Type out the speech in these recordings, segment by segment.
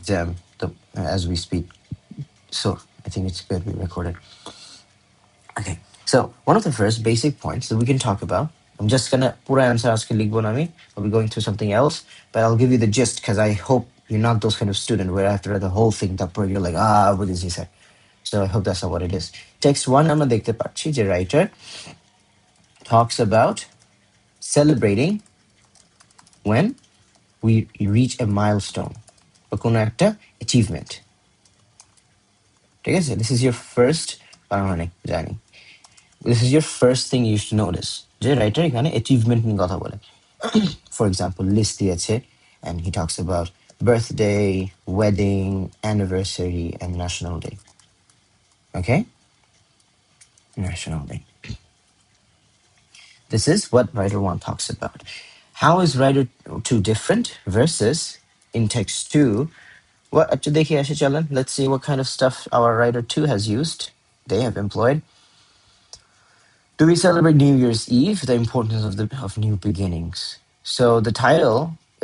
exam as we speak. So I think it's good we recorded. Okay. So one of the first basic points that we can talk about. I'm just gonna pura answer ask likhbo na ami. I'll be going through something else, but I'll give you the gist because I hope you're not those kind of student where after the whole thing that you're like, what is he say? So I hope that's not what it is. Text one আমরা দেখতে পাচ্ছি যে writer talks about celebrating when we reach a milestone বা কোনো একটা achievement. ঠিক আছে? This is your first পারমাণবিক জানি. This is your first thing you should notice. যে writer এখানে achievement নিয়ে কথা বলে. For example, list দিয়েছে and he talks about birthday, wedding, anniversary, and national day. Okay? National day. This is what writer 1 talks about. How is writer 2 different versus in text 2? What দেখি আসে চলেন. Let's see what kind of stuff our writer 2 has used. They have employed. Do we celebrate New Year's Eve? The importance of new beginnings. So the title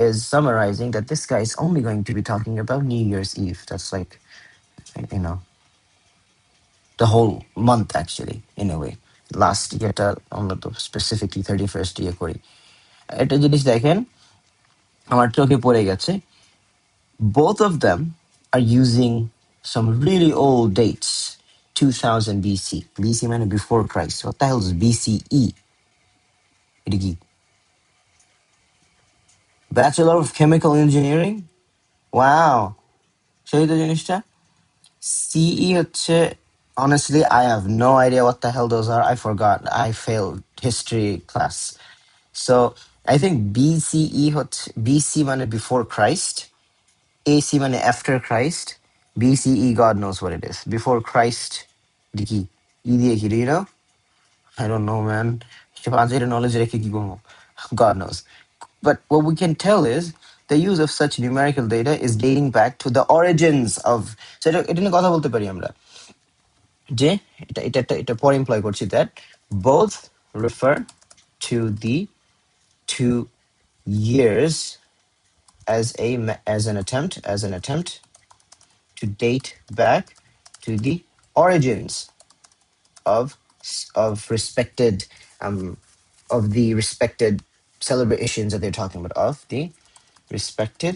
is summarizing that this guy is only going to be talking about New Year's Eve. That's like, you know, the whole month actually, in a way. Last yearটা আমরা তো specifically 31st year করি. একটা জিনিস দেখেন আমার চোখে পড়ে গেছে. Both of them are using some really old dates. 2000 BC. BC মানে before Christ. What the hell is BCE? এটা কি? Bachelor of Chemical Engineering? Wow. সেই তো জিনিসটা. CE হচ্ছে, honestly, I have no idea what the hell those are. I forgot. I failed history class. So I think BCE হচ্ছে BC মানে before Christ, AC মানে after Christ, BCE God knows what it is. Before Christ, এটা কি? ই দিয়ে কি, do you know? I don't know, man. পাঁচের knowledge রেখে কি করবো? God knows. But what we can tell is the use of such numerical data is dating back to the origins of. So এটা নিয়ে কথা বলতে পারি আমরা যে এটা পরে এমপ্লয় করছি that both refer to the 2 years as an attempt to date back to the origins of respected of the respected celebrations that they're talking about, of the respected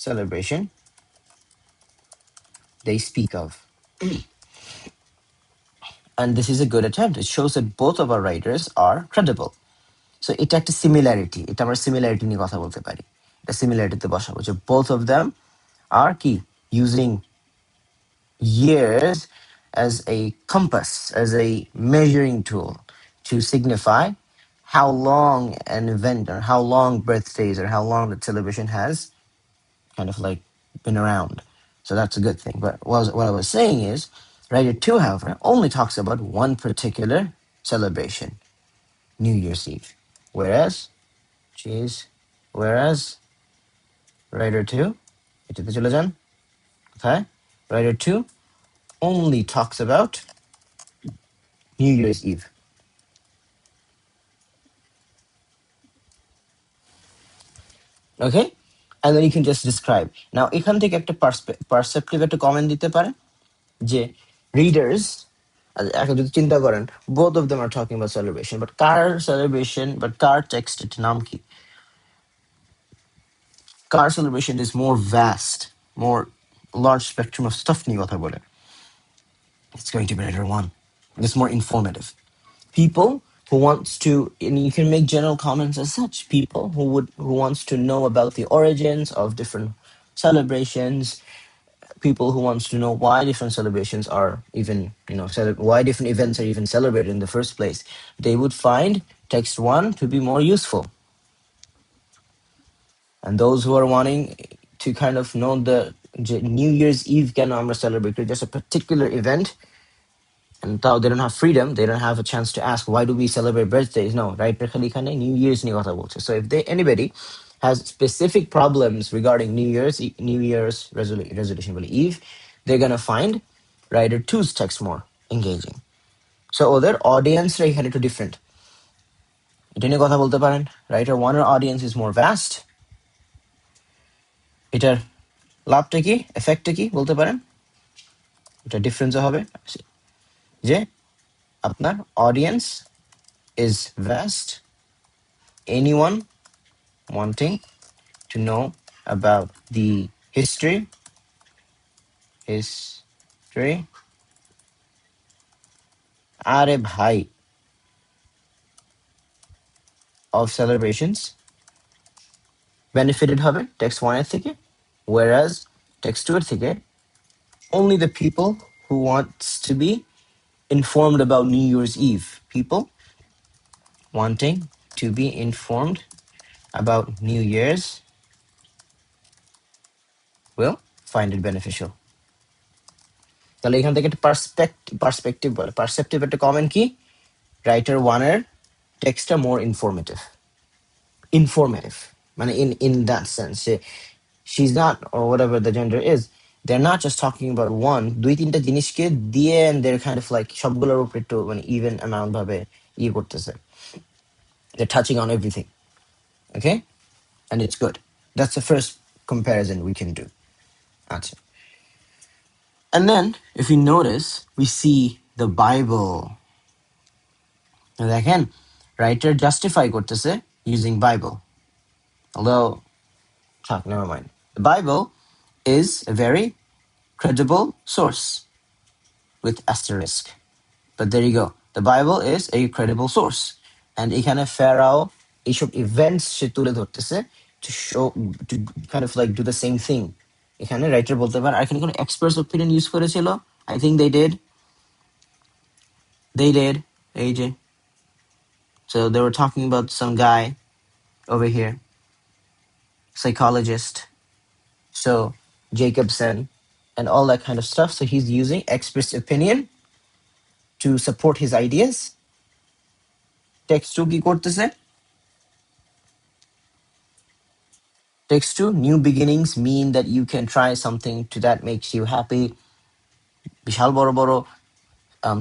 celebration they speak of. And this is a good attempt. It shows that both of our writers are credible. So এটা একটা similarity. এটা আমরা similarity নিয়ে কথা বলতে পারি. এটা similarity তে বসাবো যে both of them are কি using years as a compass, as a measuring tool to signify how long an event or how long birthdays or how long the celebration has kind of like been around. So that's a good thing. But what I was saying is, writer 2, however, only talks about one particular celebration, New Year's Eve. Whereas writer 2, এটাতে চলে যান, okay? Writer 2 only talks about New Year's Eve. Okay? And then you can just describe. Now, এখান থেকে একটা perceptive একটা comment দিতে পারে যে readers এখন যদি চিন্তা করেন both of them are talking about celebration, but car text এর নাম কি? Car celebration is more vast, more large spectrum of stuff নিয়ে কথা বলে. It's going to be writer 1. It's more informative. People who wants to, and you can make general comments as such. People who wants to know about the origins of different celebrations. People who wants to know why different celebrations are even, why different events are even celebrated in the first place. They would find text 1 to be more useful. And those who are wanting to kind of know the New Year's Eve can আমরা celebrate just a particular event, and they don't have freedom, they don't have a chance to ask why do we celebrate birthdays. No, right? New Year's নিয়ে কথা বলছে. So if anybody has specific problems regarding New Year's resolution Eve, they're gonna find writer 2's text more engaging. So ওদের audience-রা এখানে একটু different. এটা নিয়ে কথা বলতে পারেন. Writer 1 audience is more vast. এটার লাভটা কি, এফেক্টটা কি বলতে পারেন? এটা ডিফারেন্স হবে যে আপনার audience is vast, anyone wanting to know about the history আরে ভাই of celebrations benefited হবে text 1 এর থেকে, whereas text 2 এর থেকে only the people who wants to be informed about New Year's Eve, people wanting to be informed about New Year's will find it beneficial. তাহলে এখান থেকে একটা পার্সপেক্টিভ বলে, পারসেপটিভ একটা কমেন্ট কি, রাইটার 1 এর টেক্সটটা মোর informative মানে in that sense যে she's not, or whatever the gender is, they're not just talking about one, দুই তিনটা জিনিসকে দিয়ে and they're kind of like সবগুলোর উপর একটু মানে even amount ভাবে ইয়ে করতেছে, they're touching on everything. Okay, and it's good. That's the first comparison we can do. আচ্ছা, and then if you notice we see the Bible, দেখেন writer justify করতেছে using Bible, although never mind. The Bible is a very credible source with asterisk. But there you go. The Bible is a credible source. And এখানে Pharaoh এইসব events সে তুলে ধরতেছে to show, to kind of like do the same thing. এখানে writer বলতে পারে, আর এখানে কোনো expert's opinion use করেছিল? I think they did. They did. AJ. So they were talking about some guy over here, psychologist. So Jacobson and all that kind of stuff. So he's using expert's opinion to support his ideas. Text 2 কি করতেছে? Text 2, new beginnings mean that you can try something to that makes you happy. বিশাল বড় বড়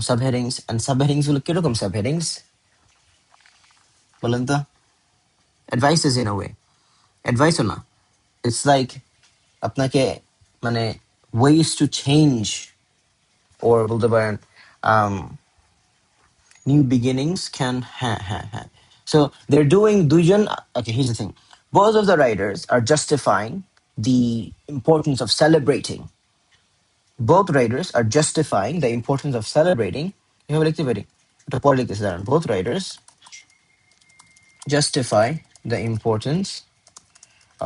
subheadings, and subheadings গুলো কিরকম subheadings বলেন তো? Advices in a way. Advice না, it's like আপনাকে মানে ways to change, or বলতে পারেন new beginnings can so they're doing দুইজন. Okay, here's the thing, both of the writers are justifying the importance of celebrating. Both writers are justifying the importance of celebrating. Both writers justify the importance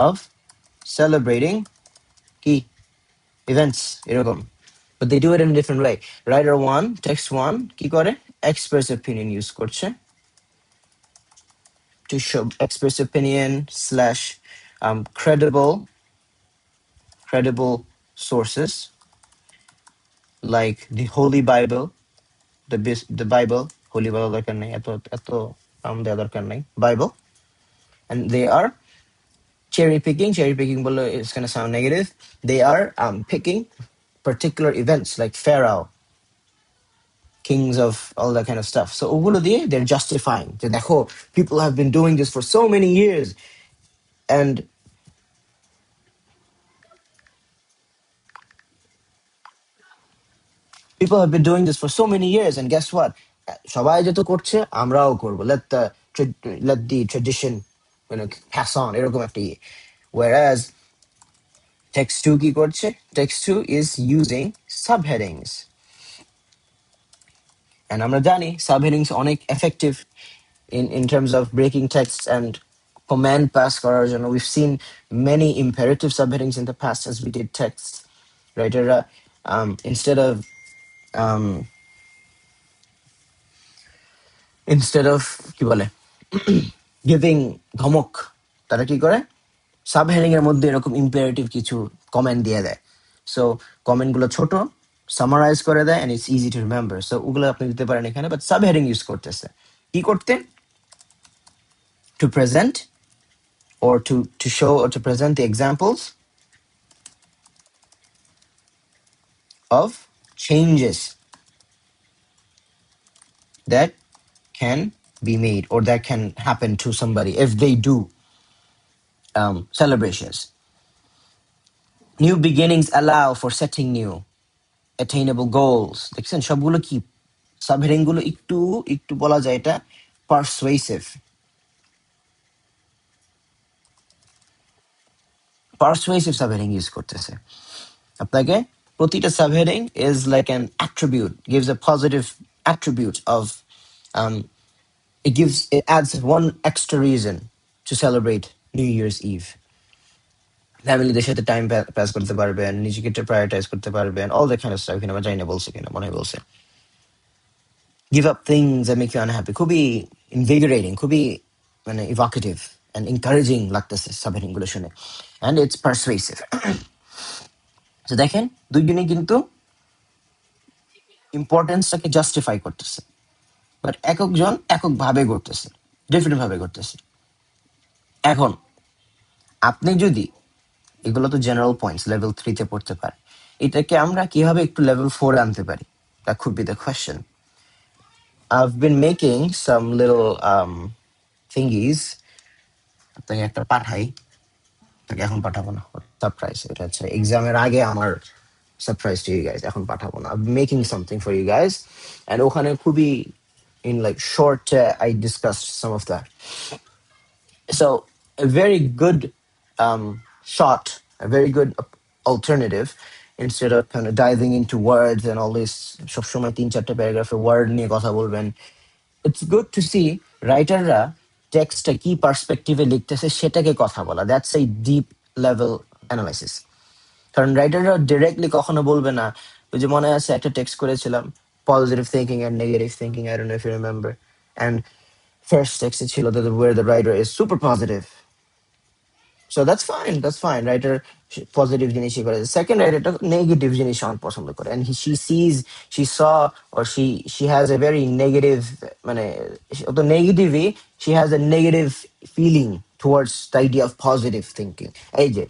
of celebrating key events, but they do it in a different way. Writer 1, text 1 কি করে? Express opinion use করছে to show express opinion slash credible sources like the Holy Bible, the Bible, Holy Bible দরকার নাই, এত দেওয়া দরকার নাই, Bible, and they are cherry picking বললে it's going to sound negative. They are picking particular events like Pharaoh, kings of all that kind of stuff. So ওগুলো দিয়ে they're justifying যে দেখো people have been doing this for so many years, and people have been doing this for so many years, and guess what? সবাই যত করছে আমরাও করব. Let the tradition pass on, এরকম একটা ইয়ে. Whereas text 2 কি করছে? Text 2 is using subheadings, and আমরা জানি subheadings অনেক effective in terms of breaking texts and command pass করার জন্য. We've seen many imperative subheadings in the past as we did texts, right? Instead of কি বলে giving ধমক, তারা কি করে সাবহেডিং এর মধ্যে এরকম ইম্পারেটিভ কিছু কমেন্ট দিয়ে দেয়. সো কমেন্ট গুলো ছোট, সামারাইজ করে দেয়, and it's easy to remember. So ওগুলো আপনি দিতে পারেন এখানে, বাট সাবহেডিং ইউজ করতেছে কি করতে? To present or to show or to present the examples of changes that can be made or that can happen to somebody if they do celebrations. New beginnings allow for setting new attainable goals. দেখছেন সবগুলো কি subheading গুলো একটু একটু বলা যায় এটা পারসুয়েসিভ পারসুয়েসিভ subheading use করতেছে আপনাকে প্রতিটা subheading is like an attribute gives a positive attribute of um, it adds one extra reason to celebrate New Year's Eve. ফ্যামিলিদের সাথে টাইম পাস করতে পারবেন, নিজেকে একটু প্রায়োরিটাইজ করতে পারবেন, all that kind of stuff. এখানে আমার জানি না বলছে কিনা, মনে হয় বলছে। Give up things that make you unhappy, খুবই ইনভিগোরেটিং, খুবই মানে ইভোকেটিভ অ্যান্ড এনকারেজিং লাগতেছে সাবহেডিং গুলো শুনে, অ্যান্ড ইটস পারসুয়েসিভ। তো দেখেন দুইজনেই কিন্তু ইম্পর্টেন্সটাকে জাস্টিফাই করতেছে, বাট একজন একক ভাবে করতেছে, ডিফারেন্ট ভাবে করতেছে। এখন আপনি যদি এগুলো তো জেনারেল পয়েন্টস লেভেল 3 তে পড়তে পারে, এটাকে আমরা কিভাবে একটু লেভেল 4 এ আনতে পারি? That could be the question. I've been making some little thingies আপনাকে একটা পাঠাই, তাকে এখন পাঠাবো না, সারপ্রাইজ। এটা হচ্ছে এক্সামের আগে আমার সারপ্রাইজ টু ইউ গাইজ, এখন পাঠাবো না। I'm making something for you guys, and ওখানে খুবই in like short I discussed some of that. So a very good shot, a very good alternative, instead of kind of diving into words and all this সবসময় 3-4 প্যারাগ্রাফে word নিয়ে কথা বলবেন, it's good to see রাইটাররা টেক্সটটা কি পার্সপেক্টিভে লিখতেছে সেটাকে কথা বলা, that's a deep level analysis. কারণ রাইটাররা ডিরেক্টলি কখনো বলবে না, ওই যে মনে আছে একটা টেক্সট করেছিলাম positive thinking and negative thinking, I don't know if you remember, and first টেক্সটে ছিল where the writer is super positive. So that's fine, that's fine. Writer positive জিনিসই করে, second writer নেগেটিভ জিনিস অনেক পছন্দ করে, and she saw, or she has a very negative মানে তো নেগেটিভই, she has a negative feeling towards the idea of positive thinking. এই যে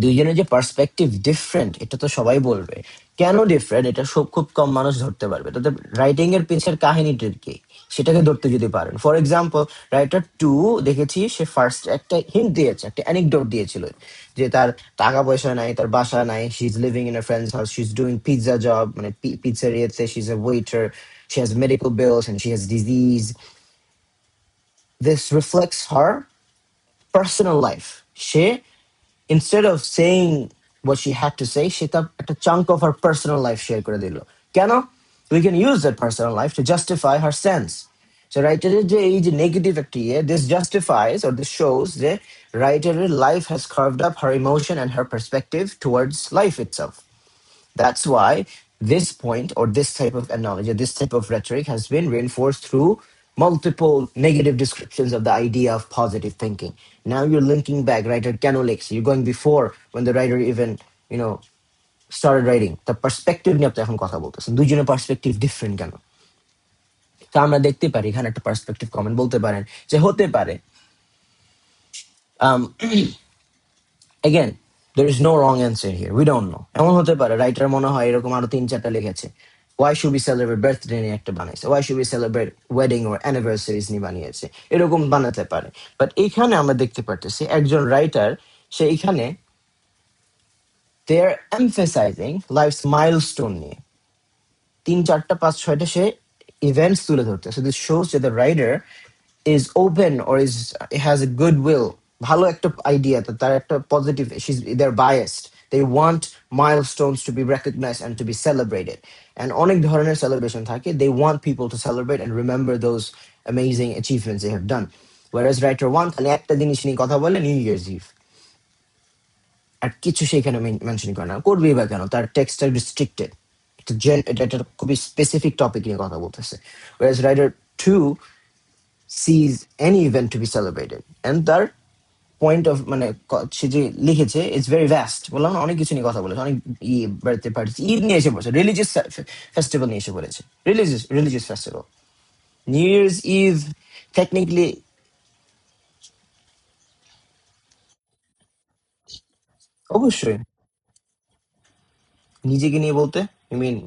দুইজনের যে পার্সপেক্টিভ ডিফারেন্ট, এটা তো সবাই বলবে। কেন ডিফারেন্ট এটা সব খুব কম মানুষ ধরতে পারবে। তাতে রাইটিং এর পিছের কাহিনীটির কি সেটাকে ধরতে যদি পারেন, ফর এক্সাম্পল রাইটার 2 দেখেছি সে ফার্স্ট একটা হিন্ট দিয়েছে, একটা অ্যানেকডোট দিয়েছিল যে তার টাকা পয়সা নাই, তার বাসা নাই, she is living in a friends house, she is doing pizza job, মানে পিৎজারিয়াতে she is a waiter, she has medical bills and she has disease. This reflects her personal life. She, instead of saying what she had to say, she thought a chunk of her personal life share করে দিল। কেন? We can use that personal life to justify her sense. So writer যে এই যে negative একটা this justifies or this shows যে writer life has carved up her emotion and her perspective towards life itself. That's why this point or this type of analogy, this type of rhetoric has been reinforced through multiple negative descriptions of the idea of positive thinking. Now you're linking back writer Canolix. You're going before when the writer even, started writing. The perspective নিয়ে আপনি এখন কথা বলতেছেন, দুইজনের perspective different কেন? তা আমরা দেখতে পারি এখানে একটা পার্সপেক্টিভ কমেন্ট বলতে পারেন যে হতে পারে again, there is no wrong answer here. We don't know. এমন হতে পারে রাইটার মনে হয় এরকম আরো 3-4টা লিখেছে। Why should we celebrate birthday নিয়ে একটা বানাইছে, why should we celebrate wedding or anniversaries নিয়ে বানিয়েছে, এরকম বানাতে পারে। বাট এখানে আমরা দেখতে পারতেছি একজন রাইটার, সে এখানে they are emphasizing life's milestone নিয়ে 3-4-5-6টা সে ইভেন্টস তুলে ধরতেছে। This shows that the writer is open or has a goodwill, ভালো একটা আইডিয়া, তার একটা positive, they're biased, they want milestones to be recognized and to be celebrated, and অনেক ধরনের celebration থাকে, they want people to celebrate and remember those amazing achievements they have done, whereas writer 1 খালি একটা জিনিস নিয়ে কথা বলে, নিউ ইয়ার্স ইভ, আর কিছু সেখানে মেনশন করে না, করবেই বা কেন, তার টেক্সটটা রিস্ট্রিক্টেড, এটা একটা খুবই স্পেসিফিক টপিক নিয়ে কথা বলতেছে, whereas writer 2 sees any event to be celebrated, and তার পয়েন্ট অফ মানে সে যে লিখেছে ইটস ভেরি ভ্যাস্ট। বললাম না অনেক কিছু নিয়ে কথা বলেছে, অনেক বাড়িতে পার্টি, ঈদ নিয়ে এসে পড়েছে, রিলিজিয়াস ফেস্টিভ্যাল নিয়ে এসে পড়েছে, religious festival, new year's eve technically. অবশ্যই নিজেকে নিয়ে বলতে আই মিন,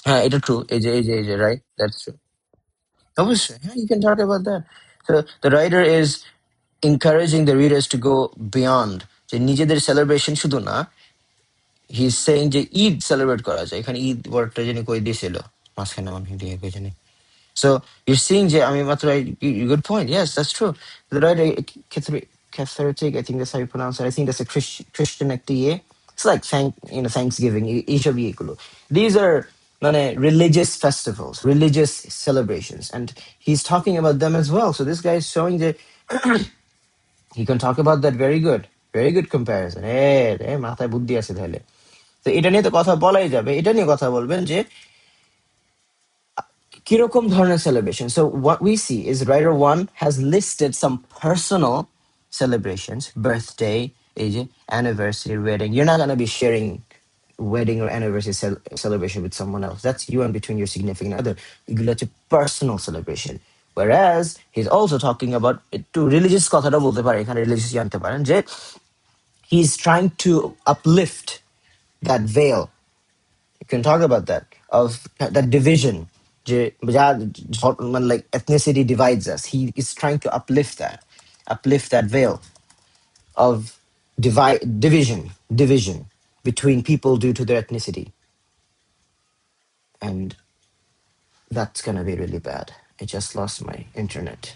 হ্যাঁ এটা ট্রু, এই যে রাইট, দ্যাটস ট্রু। অবশ্যই হ্যাঁ, you can talk about that. So the writer is encouraging the readers to go beyond যে নিজেদের celebration শুধু না, he's saying যে ঈদ celebrate করা যায়, এখানে ঈদ ওয়ার্ডটা জানি কই দিয়েছিল মাঝখানে আমার ভিডিও কই জানি. So you're seeing যে আমি মাত্র good point, yes, that's true. The writer cathartic, I think that's how you pronounce it. I think that's a Christian একটা ইয়ে. It's like Thanksgiving, এইসব ইয়েগুলো. These are মানে religious festivals, religious celebrations, and he's talking about them as well. So this guy is showing that he can talk about that. Very good comparison. মাথায় বুদ্ধি আছে তাহলে. তো এটা নিয়ে তো কথা বলাই যাবে, এটা নিয়ে কথা বলবেন যে কিরকম ধরনের celebration. So what we see is writer one has listed some personal celebrations, birthday, এই যে anniversary, wedding. You're not going to be sharing wedding or anniversary celebration with someone else. That's you and between your significant other. এগুলো হচ্ছে personal celebration. Whereas he's also talking about একটু religious কথাটা বলতে পারে, এখানে religious জানতে পারেন যে he's trying to uplift that veil. You can talk about that, of that division. Like ethnicity divides us. He is trying to uplift that veil of division between people due to their ethnicity. And that's gonna be really bad. I just lost my internet.